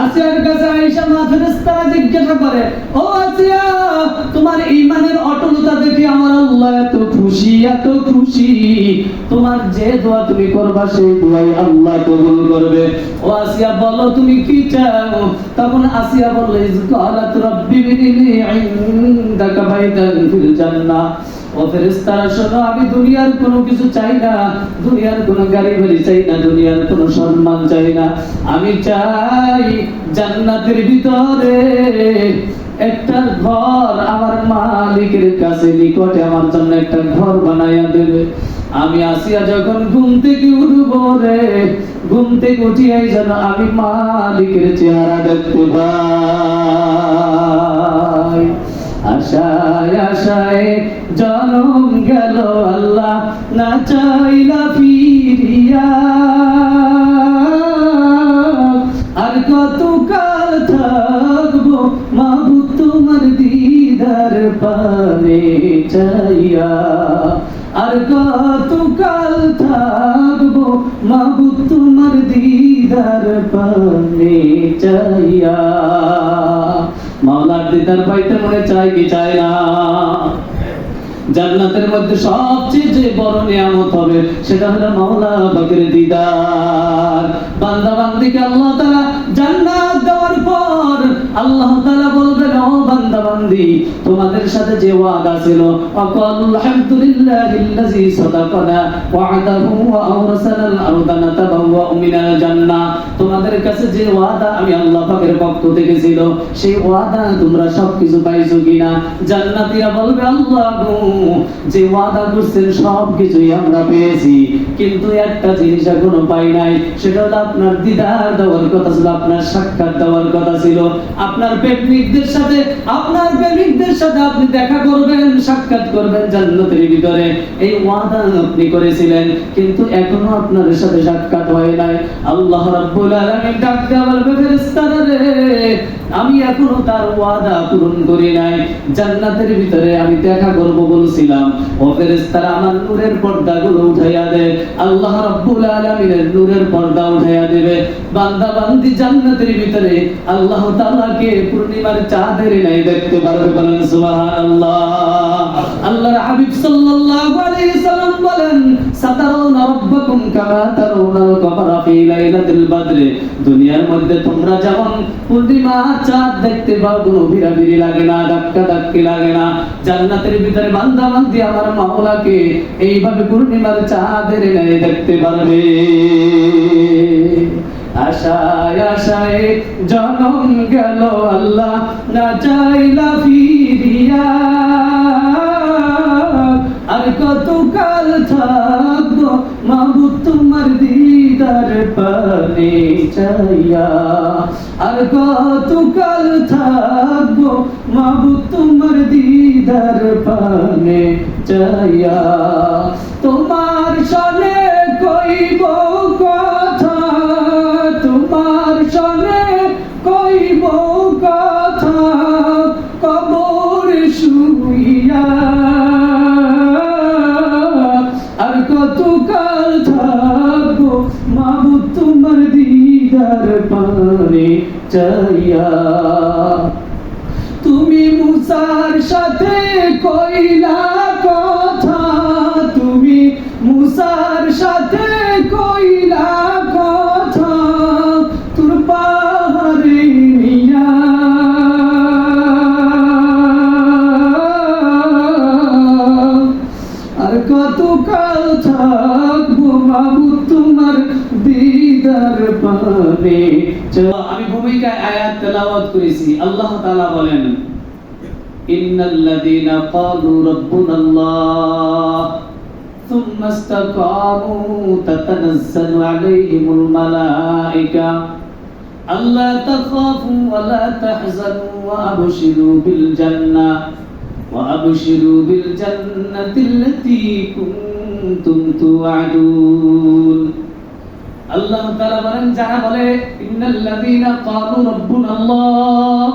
আসিয়ার কাছে আয়েশা মা ফেরেশতারা জিজ্ঞাসা করে, ও আসিয়া, তোমার ঈমানের অটলতা দেখে আমার আল্লাহ এত খুশি, তোমার যে দোয়া তুমি করবা সেই দোয়াই আল্লাহ কবুল করবে। ও আসিয়া বলো তুমি কি চাও? তখন আসিয়া বলল, ক্বালাত রাব্বি বিনি ইনদাকা বাইতান ফিল জান্নাহ। ও ফেরেশতারা শোনো, আমি দুনিয়ার কোনো কিছু চাই না, দুনিয়ার কোনো গাড়ি বাড়ি চাই না, দুনিয়ার কোনো সম্মান চাই না, আমি চাই জান্নাতের ভিতরে একটা ঘর আমার মালিকের কাছে নিকটে আমার জন্য একটা ঘর বানাইয়া দেবে। আমি আসিয়া যখন ঘুম থেকে উঠবো রে, ঘুম থেকে উঠিয়াই যেন আমি মালিকের চেহারা দেখতে পাই। আশায় আশায় জনম গেল আল্লাহ না চাইলা ফিরিয়া, আর কত কাল থাকবো মাবুদ তোমার দিদার পানে চাইয়া, আর কত কাল থাকবো মাবুদ তোমার দিদার পানে চাইয়া। মাওলার দিদার পাইতে মনে চাই কি চাই না? জান্নাতের মধ্যে সবচেয়ে যে বড় নিয়ামত হবে সেটা হলো মাওলা পাকের দিদার। বান্দা বান্দিকে আল্লাহ তাআলা জান্নাত দেওয়ার পর আল্লাহ তাআলা বলবেন, ও বান্দা বান্দি, তোমাদের সাথে যে ওয়াদা ছিল, আকাল আলহামদুলিল্লাহিল্লাযী সাদাকানা ওয়া'দাহু ওয়া আওরাসানাল আরদা নাতাবাওয়াউ মিনাল জান্নাহ, তোমাদের কাছে যে ওয়াদা আমি আল্লাহ পাকের পক্ষ থেকে ছিল সেই ওয়াদা তোমরা সবকিছু পাইছো কিনা? জান্নাতীরা বলবে, আল্লাহ গো, যে ওয়াদা করছেন সবকিছুই আমরা পেয়েছি, কিন্তু একটা জিনিস এখনো পাই নাই, সেটা হলো আপনার দিদার দেওয়ার কথা ছিল, আপনার সাক্ষাৎ দেওয়ার কথা ছিল, আপনার প্রেমিকদের সাথে আপনি দেখা করবেন, সাক্ষাৎ করবেন জান্নাতের ভিতরে, এই ওয়াদা আপনি করেছিলেন, কিন্তু এখনো আপনার সাথে সাক্ষাৎ হয় নাই। আল্লাহ রাব্বুল আলামিন ডাক দেয়া বলবে, ফেরেশতারা রে, আমি এখনো তার ওয়াদা পূরণ করি নাই, জান্নাতের ভিতরে আমি দেখা করব বলছিলাম, ও ফেরেশতারা আমার নূরের পর্দাগুলো উঠাইয়া দে। আল্লাহ রাব্বুল আলামিনের নূরের পর্দা উঠাইয়া দেবে, বান্দা বান্দি জান্নাতের ভিতরে আল্লাহ তাআলাকে পূর্ণিমার চাঁদের ন্যায় দেখতে পারবে। বলেন সুবহানাল্লাহ। আল্লাহর হাবিব সাল্লাল্লাহু আলাইহি সাল্লাম বলেন, সাতারাউনা রাব্বাকুম কামা তারাউনাল কমারা ফি লাইলাতিল বদর, দুনিয়ার মধ্যে তোমরা যেমন পূর্ণিমার চাঁদ দেখতে পাও, কোনো ভিড়াভিড়ি লাগে না, ধাক্কা ধাক্কি লাগে না, জান্নাতের ভিতরে বান্দা বান্দি আমার মাওলাকে এইভাবে পূর্ণিমার চাঁদের ন্যায় দেখতে পারবে। আশায় আশায় জনম গেল আল্লাহ না চাইলা ফিরিয়া, আর কত কাল থাকবো মাবুদ তোমার দিদার পানে চাইয়া, আর কত কাল থাকবো মাবুদ তোমার দিদার পানে চাইয়া। তোমার সনে কইব কথা, তোমার সনে কইব কথা, কবর শুইয়া, আর কত কাল থাকবো মাবুদ তোমার দিদার পানে চাইয়া। তুমি মুসার সাথে কইলা কথা, তুমি মুসার সাথে কইলা কথা, তোর পাহাড়ে নিয়া, আর কত কাল থাকবো মাবুদ তোমার দিদার পানে। আমি ভূমিকায় আয়াত তেলাওয়াত করেছি। আল্লাহ তাআলা বলেন, ইন্নাল্লাযীনা ক্বালু রাব্বুনাল্লাহ সুম্মা ইসতাকামু তাতানাজ্জালু আলাইহিমুল মালায়েকা আল্লা তাখাফু ওয়া লা তাহজানু ওয়া আবশিরু বিল জান্নাহ ওয়া আবশিরু বিল জান্নাতিল্লাতী কুনতুম তুআদুন। আল্লাহ তাআলা বলেন, যারা বলে ইন্নাল্লাযীনা ক্বালু রাব্বুনাল্লাহ,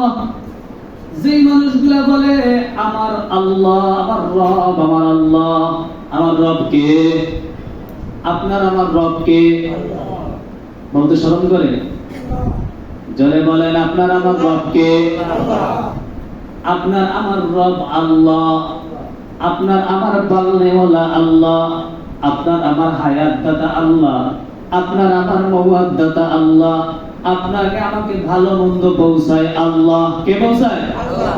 যেই মানুষগুলা বলে আমার আল্লাহ, আমার রব, আমার আল্লাহ, আমার রব কে? আপনার আমার রব কে? বলতে শরম করে? জোরে বলেন, আপনার আমার রব কে? আপনার আমার রব আল্লাহ। আপনার আমার পালনেওয়ালা আল্লাহ। আপনার আমার হায়াত দাতা আল্লাহ। আপনার আমার মওয়াদ দাতা আল্লাহ। আপনাকে আমাকে ভালো মন্দ পৌঁছায় আল্লাহ। কে পৌঁছায়? আল্লাহ।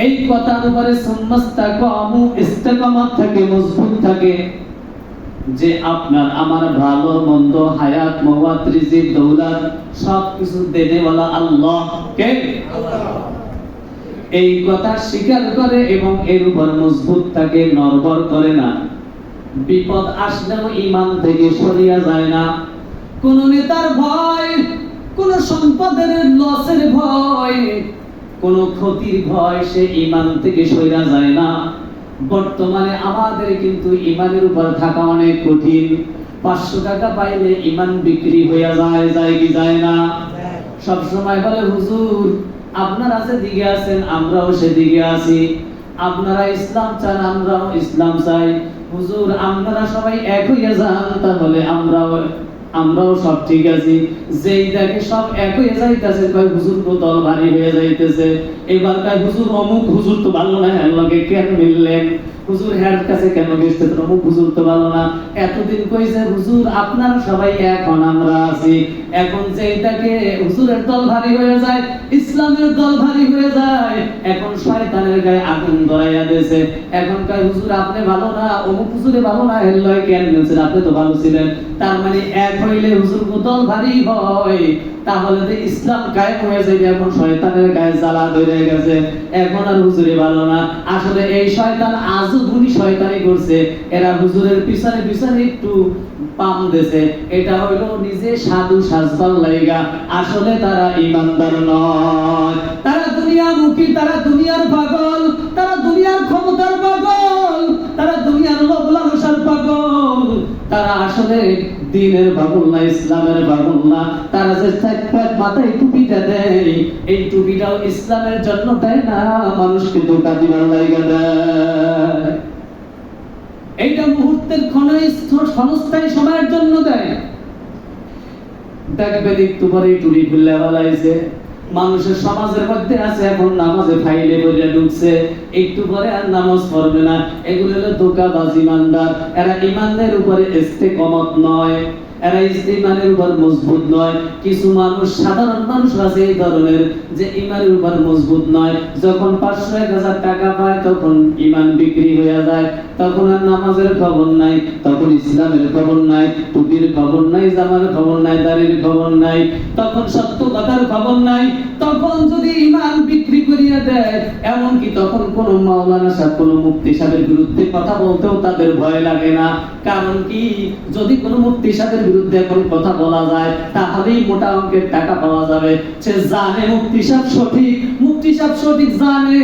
এই কথার উপরে সুন্নাস্তাকামু, ইস্তেকামাত থাকে, মজবুত থাকে, যে আপনার আমার ভালো মন্দ হায়াত মওয়াদ রিজিক দৌলত সবকিছু দেনেওয়ালা আল্লাহ। কে? আল্লাহ। এই কথা স্বীকার করে এবং এর উপর মজবুত থাকে, নড়বড় করে না। বিপদ আসলেও ঈমান থেকে সরিয়া যায় না। কোন নেতার ভয়, কোন সম্পদের লসের ভয়, কোন ক্ষতির ভয়, সে ঈমান থেকে সরিয়া যায় না। বর্তমানে আমাদের কিন্তু ঈমানের উপর থাকা অনেক কঠিন। 500 টাকা পাইলে ঈমান বিক্রি হইয়া যায়, যায় কি যায় না? সব সময় বলে হুজুর আপনারা যেদিকে আছেন আমরাও সেদিকে আছি, আপনারা ইসলাম চান আমরাও ইসলাম চাই, হুজুর আপনারা সবাই এক হইয়া যান তাহলে আমরাও সব ঠিক আছি। যেই দেখে সব এক হয়ে যাইতেছে, কয় হুজুর তো দল ভারী হয়ে যাইতেছে। এবার কয় হুজুর অমুক হুজুর তো ভালো না, এর লগে কেন মিললেন? হুজুর হের কাছে কেন গেছেন? অমুক হুজুর তো ভালো না। এতদিন কইছে হুজুর আপনারা সবাই এখন আমরা আছি। এখন যেইটাকে হুজুরের দল ভারী হয়ে যায়, ইসলামের দল ভারী হয়ে যায়, এখন শয়তানের গায়ে আগুন ধরাইয়া দিয়েছে। এখন কয় হুজুর আপনি ভালো না, অমুক হুজুরে ভালো না, এর লগে কেন মিলছেন? আপনি তো ভালো ছিলেন। তার মানে এক হইলে হুজুর দল ভারী হয়, তাহলে যে ইসলাম কায়েম হয়ে যাবে। এখন শয়তানের গায়ে জ্বালা ধরে গেছে, এখন আর হুজুরে ভালো না। আসলে এই শয়তান আজুগুনি শয়তানি করছে। এরা হুজুরের পিছনে পিছনে একটু পাম দিয়েছে, এটা হইলো নিজে সাধু সাজবার লাইগা। আসলে তারা ঈমানদার নয়, তারা দুনিয়ামুখী, তারা দুনিয়ার পাগল, তারা দুনিয়ার ক্ষমতার পাগল, তারা দুনিয়ার লোভ লালসার পাগল। তারা আসলে দ্বীনের পাগল না, ইসলামের পাগল না। তারা যে মাথায় টুপিটা দেয়, এই টুপিটাও ইসলামের জন্য দেয় না, মানুষকে ধোঁকা দিবার লাইগা দেয়। এইটা মুহূর্তের ক্ষণস্থায়ী সময়ের জন্য দেয়। দেখবেন একটু পরে টুরি খুলে ফেলাইছে, মানুষের সমাজের মধ্যে আছে, এখন নামাজে ফাইলে বইয়া ঢুকছে, একটু পরে আর নামাজ পড়বে না। এগুলো হলো ধোঁকাবাজ ঈমানদার। এরা ঈমানের উপরে ইস্তেকামত নয়, এরা ঈমানের উপর মজবুত নয়। কিছু মানুষ, সাধারণ মানুষ আছে এই ধরনের, যে ঈমানের উপর মজবুত নয়। যখন 500-1000 টাকা পায় তখন ঈমান বিক্রি হয়ে যায়, তখন আর নামাজের খবর নাই, তখন ইসলামের খবর নাই, টুপির খবর নাই, জামার খবর নাই, দাড়ির খবর নাই, তখন সত্য কথার খবর নাই। তখন যদি ঈমান বিক্রি করিয়া দেয়, এমনকি তখন কোন মাওলানা সাহেব, কোন মুফতি সাহেবের বিরুদ্ধে কথা বলতেও তাদের ভয় লাগে না। কারণ কি, যদি কোন মুফতি সাহেবের বিরুদ্ধে এখন কথা বলা যায়, তাহলেই মোটা অঙ্কের টাকা পাওয়া যাবে। সে জানে মুফতি সাহেব সঠিক, মুফতি সাহেব সঠিক জানে,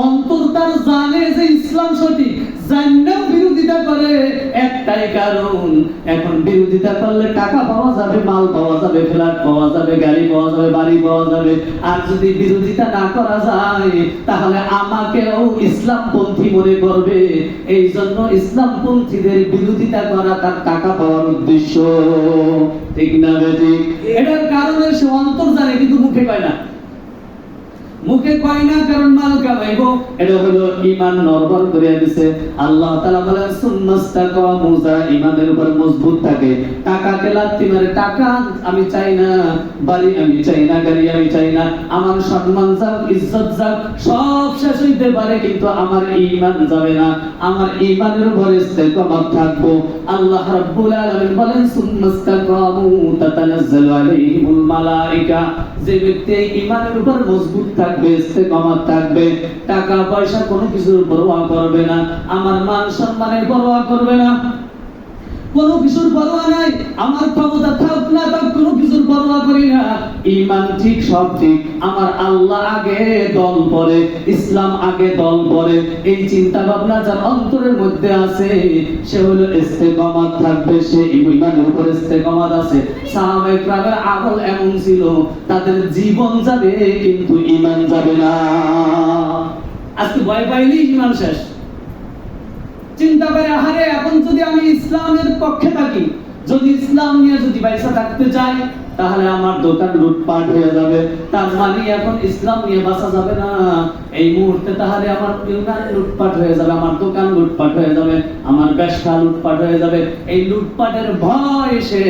অন্তর তার জানে যে ইসলাম সঠিক, জান্নাত বিরোধিতা করে। একটাই কারণ, এখন বিরোধিতা করলে টাকা পাওয়া যাবে, মাল পাওয়া যাবে, ফ্ল্যাট পাওয়া যাবে, গাড়ি পাওয়া যাবে, বাড়ি পাওয়া যাবে। আর যদি বিরোধিতা না করা যায়, তাহলে আমাকেও ইসলামপন্থী মনে করবে। এই জন্য ইসলামপন্থীদের বিরোধিতা করা তার টাকা পাওয়ার উদ্দেশ্য। ঠিক না বেঠিক? এটার কারণে সে অন্তর জানে, কিন্তু মুখে কয় না। মুখে কয় না কারণ মাল কামাইবো। এটা হলো ঈমান নরবর করে দিয়েছে। আল্লাহ তাআলা বলেন সুন্নাস্তাকামু, যারা ঈমানের উপর মজবুত থাকে। টাকা কেলাতি মারে, টাকা আমি চাই না, বাড়ি আমি চাই না, গাড়ি আমি চাই না, আমার সম্মান যাক, ইজ্জত যাক, সব শেষ হইতে পারে, কিন্তু আমার ঈমান যাবে না। আমার ঈমানের উপর ইস্তেকামত থাকবো। আল্লাহ রাব্বুল আলামিন বলেন সুন্নাস্তাকামু তাতানাজ্জালু আলাইহিমুল মালায়েকা, যে ব্যক্তি ঈমানের উপর মজবুত থাকবে, ইস্তেকামত থাকবে, টাকা পয়সা কোনো কিছুর পরোয়া করবে না, আমার মান সম্মানের পরোয়া করবে না, কোনো কিছুর পরোয়া নাই, আমার ক্ষমতা থাক না থাক কোনো কিছুর পরোয়া করি না। ঈমান ঠিক, সব ঠিক, আমার আল্লাহ আগে দল পরে, ইসলাম আগে দল পরে, এই চিন্তা ভাবনা যার অন্তরের মধ্যে আছে, সে হলো ইস্তেকামত থাকবে, সে ঈমানের উপর ইস্তেকামত আছে। সাহাবায়ে কেরামের আমল এমন ছিল, তাদের জীবন যাবে কিন্তু ঈমান যাবে না। আজকে ভয় পাইলেই ঈমান শেষ। চিন্তা করে, আহারে এখন যদি আমি ইসলামের পক্ষে থাকি, যদি ইসলাম নিয়ে যদি বাইসা থাকতে চাই, তাহলে আমার দোকান লুটপাট হয়ে যাবে, তার মানে এখন ইসলাম নিয়ে বাঁচা যাবে না। এই মুহূর্তে তাহলে আমার ইমান লুটপাট হয়ে যাবে, আমার দোকান লুটপাট হয়ে যাবে, আমার ব্যবসা লুটপাট হয়ে যাবে। এই লুটপাটের ভয় সে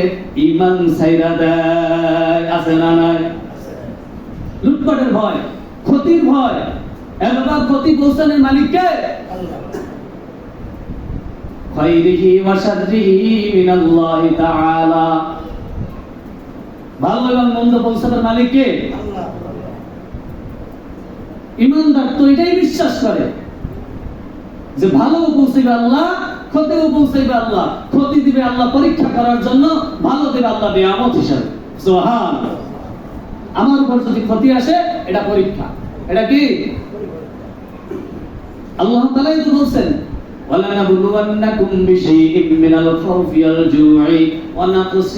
ইমান ছাইরা দেয়, আছে না নাই? লুটপাটের ভয়, ক্ষতির ভয়। একবার ক্ষতি পৌঁছানোর মালিক কে? খায়রিহি ওয়া শাররিহি মিনাল্লাহি তাআলা। ভালো এবং মন্দ পৌঁছানোর মালিক কে? আল্লাহ। ইমানদার তো এটাই বিশ্বাস করে যে ভালো পৌঁছাবে আল্লাহ, ক্ষতিও পৌঁছাবে আল্লাহ। ক্ষতি দিবে আল্লাহ পরীক্ষা করার জন্য, ভালো দিবে আল্লাহ নিয়ামত হিসাবে। সুবহানাল্লাহ। আমার উপর যদি ক্ষতি আসে এটা পরীক্ষা। এটা কি? আল্লাহ তাআলাই তো বলছেন وَلَنَبْلُوَنَّكُمْ بِشَيْءٍ مِّنَ الْخَوْفِ وَالْجُوعِ وَنَقْصٍ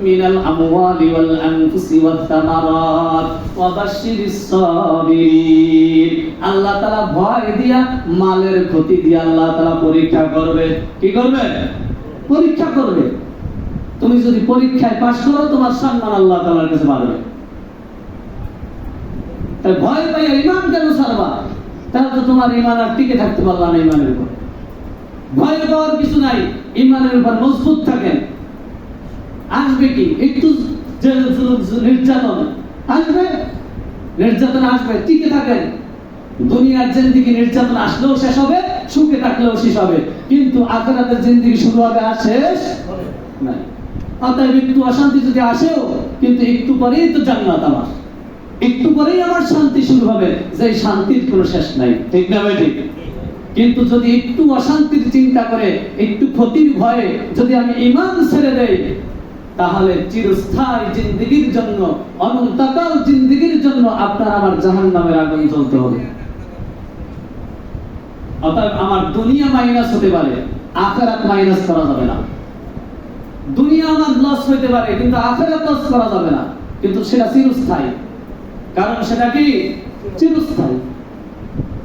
مِّنَ الْأَمْوَالِ وَالْأَنفُسِ وَالثَّمَرَاتِ وَبَشِّرِ الصَّابِرِينَ। আল্লাহ তাআলা ভয় দিয়া, মালের ক্ষতি দিয়া আল্লাহ তাআলা পরীক্ষা করবে। কি করবে? পরীক্ষা করবে। তুমি যদি পরীক্ষায় পাস করো, তোমার সম্মান আল্লাহ তাআলার কাছে বাড়বে। তাই ভয় পাইয়া ঈমান কেন ছাড়বা? তাহলে তো তোমার ঈমান আর টিকে থাকতে পারলা না। ঈমানের উপর ভয় পাওয়ার কিছু নাই, ঈমানের উপর মজবুত থাকেন। আসবে কি? একটু নির্যাতন আসবে, নির্যাতন আসবে, টিকে থাকেন। দুনিয়ার জিন্দেগি নির্যাতন আসলেও শেষ হবে, সুখে থাকলেও শেষ হবে, কিন্তু আখিরাতের জিন্দেগি শুরু হবে আর শেষ নাই। অতএব একটু অশান্তি যদি আসেও, কিন্তু একটু পরেই তো জান্নাত আমার, একটু পরেই আমার শান্তি শুরু হবে, যে শান্তির কোনো শেষ নাই। ঠিক না ভাই? ঠিক। কিন্তু যদি একটু অশান্তির চিন্তা করে, একটু ক্ষতির ভয়ে যদি আমি ঈমান ছেড়ে দেই, তাহলে চিরস্থায়ী জিন্দেগির জন্য, অনন্তকাল জিন্দেগির জন্য আপনার আমার জাহান্নামের আগুন জ্বলতে হবে। অতএব আমার দুনিয়া মাইনাস হতে পারে, আখিরাত মাইনাস করা যাবে না। দুনিয়া আমার লস হতে পারে, কিন্তু আখিরাত লস করা যাবে না। কিন্তু সেটা চিরস্থায়ী, কারণ সেটা কি? চিরস্থায়ী।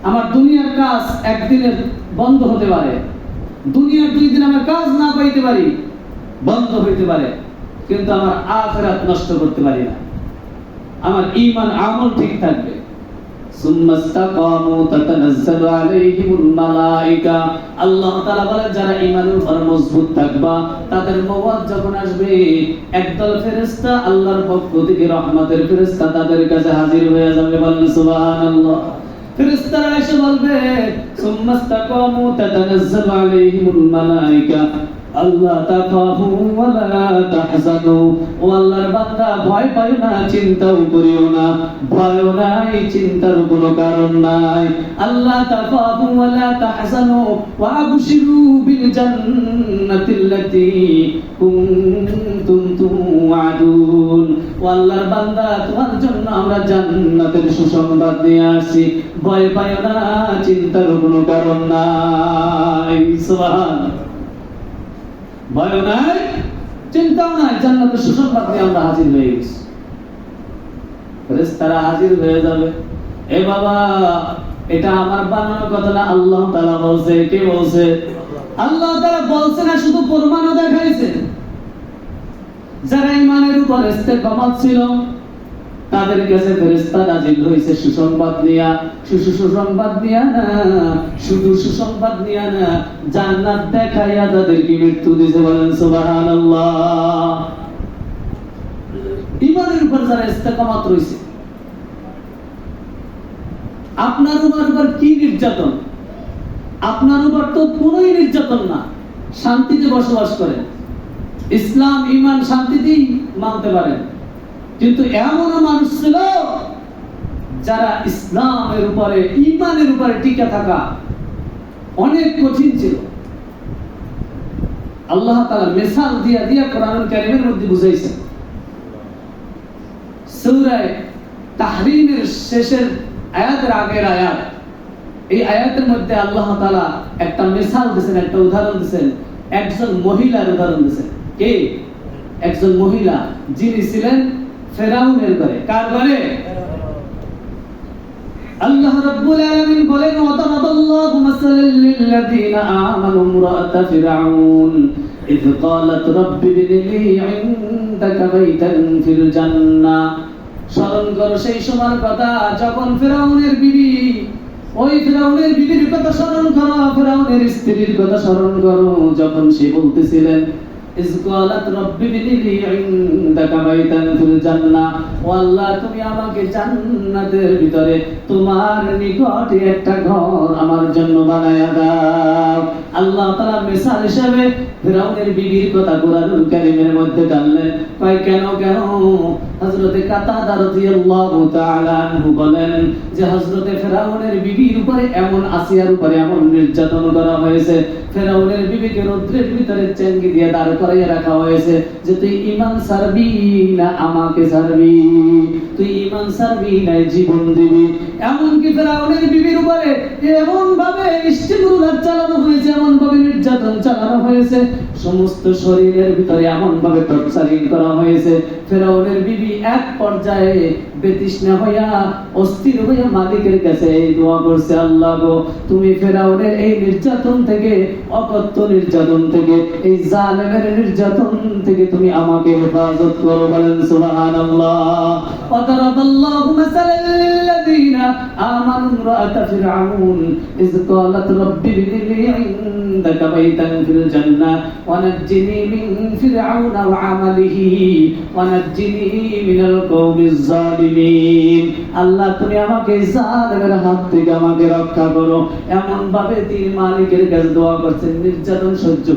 আমার দুনিয়ার কাজ একদিনের বন্ধ হতে পারে, দুনিয়ার 2 দিন আমার কাজ না পাইতে পারি, বন্ধ হইতে পারে, কিন্তু আমার আখিরাত নষ্ট করতে পারি না। আমার ঈমান আমল ঠিক থাকবে। সুম্মাস্তাকামু তাতানাজ্জালু আলাইহিমুল মালায়েকা। আল্লাহ তাআলা বলেন যারা ঈমানের উপর মজবুত থাকবা, তাদের মওয়াজ যখন আসবে, একদল ফেরেশতা আল্লাহর পক্ষ থেকে রহমতের ফেরেশতা তাদের কাছে হাজির হয়ে যাবে। বলেন সুবহানাল্লাহ। ফেরেশতারা এসে বলবে সুম্মাস্তাকামু তাতানাজ্জালু আলাইহিমুল মালায়েকা আল্লাহ তাখাফু ওয়া লা তাহজানু। ও আল্লাহর বান্দা, ভয় পাইও না, চিন্তাও করিও না। ভয়ও নাই, চিন্তার কোনো কারণ নাই। আল্লাহ তাখাফু ওয়া লা তাহজানু ওয়া আবশিরু বিল জান্নাতিল্লাতী কুনতুম তুআদুন। ও আল্লাহর বান্দা, তোমার জন্য আমরা জান্নাতের সুসংবাদ নিয়ে আসি। ভয় পাইও না, চিন্তার কোনো কারণ নাই। সুবহানাল্লাহ। ভয় নাই, চিন্তাও নাই, জান্নাতের সুসংবাদ নিয়ে আমরা হাজির হয়ে গেছি। ফেরেশতারা হাজির হয়ে যাবে। এ বাবা, এটা আমার বানানো কথা না, আল্লাহ তাআলা বলছে। কে বলছে? আল্লাহ তাআলা বলছে না, শুধু প্রমাণও দেখাইছেন। যারা ঈমানের উপর ইস্তেকামত ছিল, তাদের কাছে ফেরেশতা নাজিল হয়েছে সুসংবাদ নিয়া। সুসংবাদ নিয়া না, শুধু সুসংবাদ নিয়া না, জান্নাত দেখাইয়া তাদেরকে মৃত্যু দিতে। বলেন সুবহানাল্লাহ। ঈমানের উপর যারা ইস্তেকামত রয়েছে, আপনার উপর কি নির্যাতন? আপনার উপর তো কোনোই নির্যাতন না, শান্তিতে বসবাস করেন, ইসলাম ঈমান শান্তিতেই মানতে পারেন। কিন্তু এমন মানুষ ছিল যারা ইসলামের উপরে, ঈমানের উপরে টিকে থাকা অনেক কঠিন ছিল। আল্লাহ তাআলা মিসাল দিয়া দিয়া কোরআনুল কারীমের মধ্যে বুঝাইছেন। সূরা তাহরীমের শেষের আয়াতের আগের আয়াত, এই আয়াতের মধ্যে আল্লাহ তাআলা একটা মিসাল দিয়েছেন, একটা উদাহরণ দিয়েছেন। একজন মহিলার উদাহরণ দিয়েছেন। কে? একজন মহিলা, যিনি ছিলেন ফেরাউনের ঘরে। কার ঘরে? আল্লাহ রাব্বুল আলামিন বলেন ওয়াদারাবাল্লাহু মাসালাল লিল্লাযীনা আমানু ইমরাআতা ফিরআউন إذ قالت رب ابن لي عندك بيتا في الجنة স্মরণ করো সেই সময়ের কথা যখন ফিরাউনের বিবি ওই ফিরাউনের বিবির কথা স্মরণ করো, ফিরাউনের স্ত্রীর কথা স্মরণ করো, যখন সে বলতেছিলেন إذ قالت رب ابن لي عندك بيتا في الجنة ও আল্লাহ তুমি আমাকে জান্নাতের ভিতরে তোমার নিকটে একটা ঘর আমার জন্য বানায়া দাও। আল্লাহ তাআলা মিসাল হিসেবে ফিরাউনের বিবির কথা কোরআনুল কারীমের মধ্যে টানলেন। কয় কেন হযরতে কাতাদা রাদিয়াল্লাহু তাআলা আনহু বলেন যে হযরতে ফিরাউনের বিবির উপরে এমন আসিয়ার উপরে এমন নির্যাতন করা হয়েছে, ফিরাউনের বিবিকে রৌদ্রের ভিতরে চেঙ্গি দিয়ে দাঁড় করাইয়া রাখা হয়েছে যে তুই ঈমান ছাড়বি না আমাকে ছাড়বি, তুই ঈমান ছাড়বি না জীবন দিবি। এমনকি ফিরাউনের বিবির উপরে এমন ভাবে ইস্তিমরুলাত চালানো হয়েছে, এমন ভাবে নির্যাতন চালানো হয়েছে, সমস্ত শরীরের ভিতরে এমন ভাবে টর্চারিং করা হয়েছে। ফিরাউনের বিবি এক পর্যায়ে বেতৃষ্ণা হইয়া অস্থির হইয়া মালিকের কাছে এই দোয়া করছে, আল্লাহ গো তুমি ফিরাউনের এই নির্যাতন থেকে, অকথ্য নির্যাতন থেকে, এই জালেমের নির্যাতন থেকে তুমি আমাকে হেফাজত করো। বলেন সুবহানাল্লাহ। ওয়াদারাবাল্লাহু মাসালাল লাযীনা আমানু ইমরাআতা ফিরআউন ইয ক্বালাত রাব্বি ইবনি লি ইনদাকা বাইতান ফিল জান্নাহ ওয়া নাজ্জিনি মিন ফিরআউনা ওয়া আমালিহি ওয়া নাজ্জিনি মিনাল কওমিজ জালিমিন। আল্লাহ তুমি আমাকে জালেমের হাত থেকে আমাকে রক্ষা করো। এমন ভাবে তিনি মালিকের কাছে দোয়া করছেন, নির্যাতন সহ্য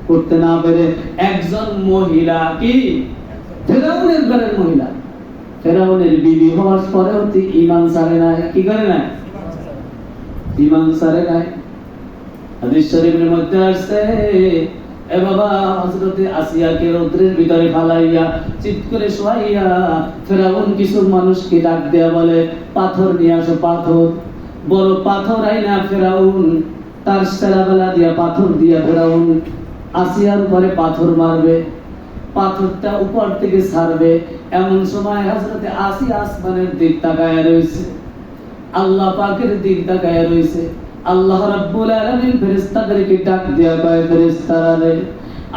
করতে না পেরে একজন মহিলা, কি ফিরাউনের ঘরের মহিলা, ফিরাউনের বিবি হওয়ার পরেও তিনি ঈমান ছাড়ে নাই। কি করে নাই? ঈমান ছাড়ে নাই। হাদিস শরীফের মধ্যে আসছে, এ বাবা হযরতে আসিয়াকে রৌদ্রের ভিতরে ফালাইয়া চিৎ করে শোয়াইয়া ফিরাউন কিছু মানুষকে ডাক দেয়া বলে পাথর নিয়ে আসো, পাথর, বড় পাথর আইনা ফিরাউন তার সেরাবেলা দিয়া পাথর দিয়া ফিরাউন আসিয়ার উপরে পাথর মারবে, পাথরটা উপর থেকে ছাড়বে। এমন সময় হযরতে আসিয়া আসমানের দিক তাকায়া রয়েছে, আল্লাহ পাকের দিক তাকায়া রয়েছে। আল্লাহ রাব্বুল আলামিন ফেরেশতাদেরকে ডাক দিয়া কয়, ফেরেশতারা রে,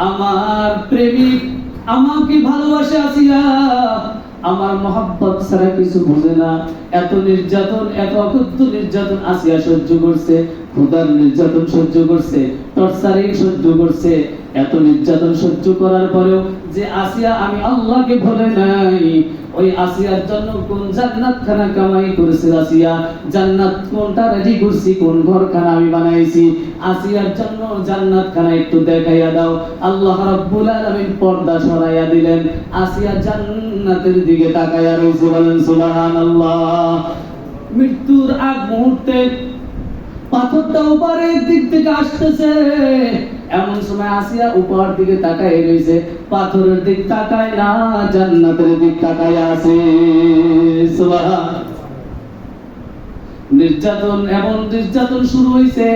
আমার প্রেমিক আমাকে ভালোবাসে আসিয়া, আমার মহব্বত ছাড়া কিছু বুঝে না। এত নির্যাতন, এত অকথ্য নির্যাতন আসিয়া সহ্য করছে, ক্ষুধার নির্যাতন সহ্য করছে, টর্চারিং সহ্য করছে। এত নির্যাতন সহ্য করার পরেও যে আসিয়া আমি আল্লাহকে ভুলে নাই, ওই আসিয়ার জন্য কোন জান্নাতখানা কামাই করেছে আসিয়া, জান্নাত কোনটা রেডি করছি, কোন ঘরখানা আমি বানাইছি, আসিয়ার জন্য জান্নাতখানা একটু দেখাইয়া দাও। আল্লাহ রাব্বুল আলামিন পর্দা সরাইয়া দিলেন, আসিয়া জান্নাতের দিকে তাকাইয়া রয়েছে। বলেন সুবহানাল্লাহ। মৃত্যুর আগ মুহূর্তে পাথরটা উপরের দিক থেকে আসতেছে, এমন সময় আসিয়া উপর দিকে তাকায় রয়েছে, পাথরের দিক তাকায় না, জান্নাতের দিক তাকায় আছে। সুবহান। নির্যাতন, এমন নির্যাতন শুরু হইছে,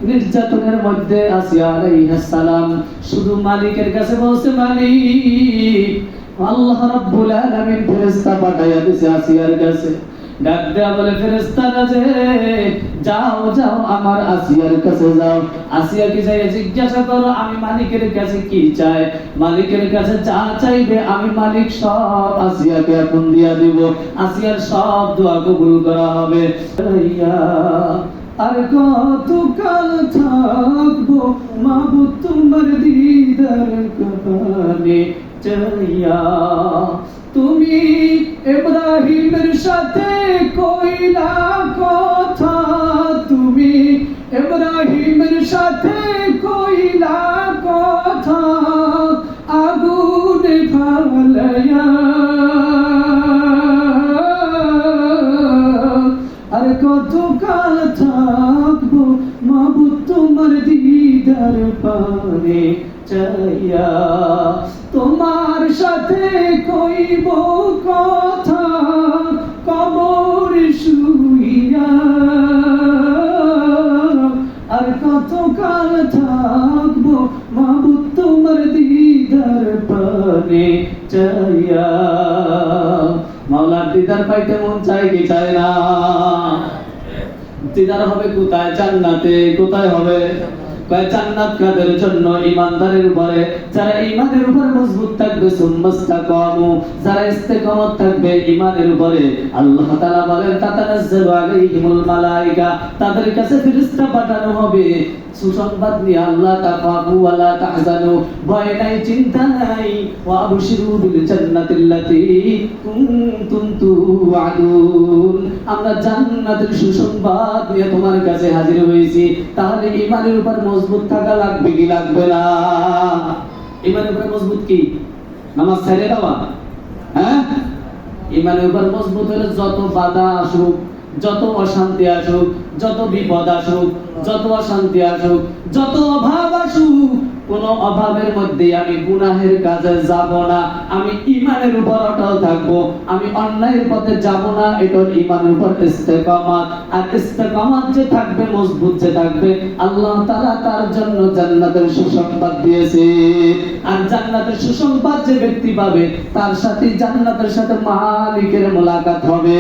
নির্যাতনের মধ্যে আসিয়া আলাইহিস সালাম শুধু মালিকের কাছে বলছে, মালিক। আল্লাহ রাব্বুল আলামিন ফেরেশতা পাঠাইয়া দিয়েছে আসিয়ার কাছে, ডাক দেয়া বলে, ফেরেশতারা যে যাও যাও আমার আসিয়ার কাছে যাও, আসিয়াকে যাই জিজ্ঞাসা করো আমি মালিকের কাছে কি চাই, মালিকের কাছে যা চাইবে আমি মালিক সব আসিয়াকে এখন দিয়া দিব, আসিয়ার সব দোয়া কবুল করা হবে। আর কতকাল থাকবো মাবুদ তোমার দিদার কানে চাইয়া, তুমি ইব্রাহিমের সাথে কইলা কথা, তুমি ইব্রাহিমের সাথে কইলা কথা, আগুনে ফালাইয়া। আর কতকাল থাকবো মাবুদ তোমার দিদার পানে চাইয়া, তোমার সাথে কইব কথা কবর শুইয়া। আর কতকাল থাকবো মাবুদ তোমার দিদার পানে চাইয়া। মাওলার দিদার পাইতে মন চাই কি চায় না? দিদার হবে কোথায়? জান্নাতে। কোথায় হবে? কয় জান্নাত কাদের জন্য? ঈমানদারের উপরে, যারা ঈমানের উপর মজবুত থাকবে, সুম্মাস্তাকামু, যারা ইস্তেকামত থাকবে ঈমানের উপরে, আল্লাহ তাআলা বলেন তাতানাজ্জালু আলাইহিমুল মালায়েকা, তাদের কাছে ফেরেশতা পাঠানো হবে সুসংবাদ নিয়ে, আল্লাহ তাখাফু ওয়া লা তাহজানু, ভয় নাই, চিন্তা নাই, ওয়া আবশিরু বিল জান্নাতিল্লাতী কুনতুম তুআদুন, আমরা জান্নাতের সুসংবাদ নিয়ে তোমার কাছে হাজির হয়েছি। তাহলে ঈমানের উপর মজবুত থাকা লাগবে কি লাগবে না? ঈমানের উপর মজবুত কি? নামাজ ছেড়ে দেওয়া? হ্যাঁ, ঈমানের উপর মজবুত হলে যত বাধা আসুক, যত অশান্তি আসুক, যত বিপদ আসুক, যত অশান্তি আসুক, যত অভাব আসুক, কোন অভাবের মধ্যে আমি গুনাহের কাজে যাব না, আমি ঈমানের উপর অটল থাকবো, আমি অন্যায়ের পথে যাব না। এটা ঈমানের উপর ইস্তেকামাত। আর ইস্তেকামাত যে থাকবে, মজবুত যে থাকবে, আল্লাহ তাআলা তার জন্য জান্নাতের সুসংবাদ দিয়েছে। আর জান্নাতের সুসংবাদ যে ব্যক্তি পাবে, তার সাথে জান্নাতের সাথে মালিকের মোলাকাত হবে।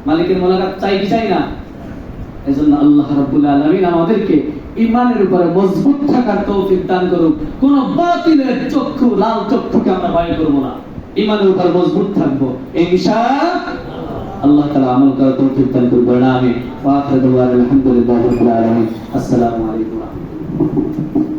মালিকের মোলাকাত চাই কি চাই না? এজন্য আল্লাহ রাব্বুল আলামিন আমাদেরকে ঈমানের উপরে মজবুত থাকার তৌফিক দান করুক। কোন বাতিলের চক্ষু, লাল চক্ষুকে আমরা ভয় করব না, ঈমানের উপর মজবুত থাকবো ইনশাআল্লাহ। আল্লাহ তাআলা আমল করার তৌফিক দান করুন। আমিন। ওয়া আখিরু দাওয়ানা আলহামদুলিল্লাহি রাব্বিল আলামিন। আসসালামু আলাইকুম ওয়া রাহমাতুল্লাহ।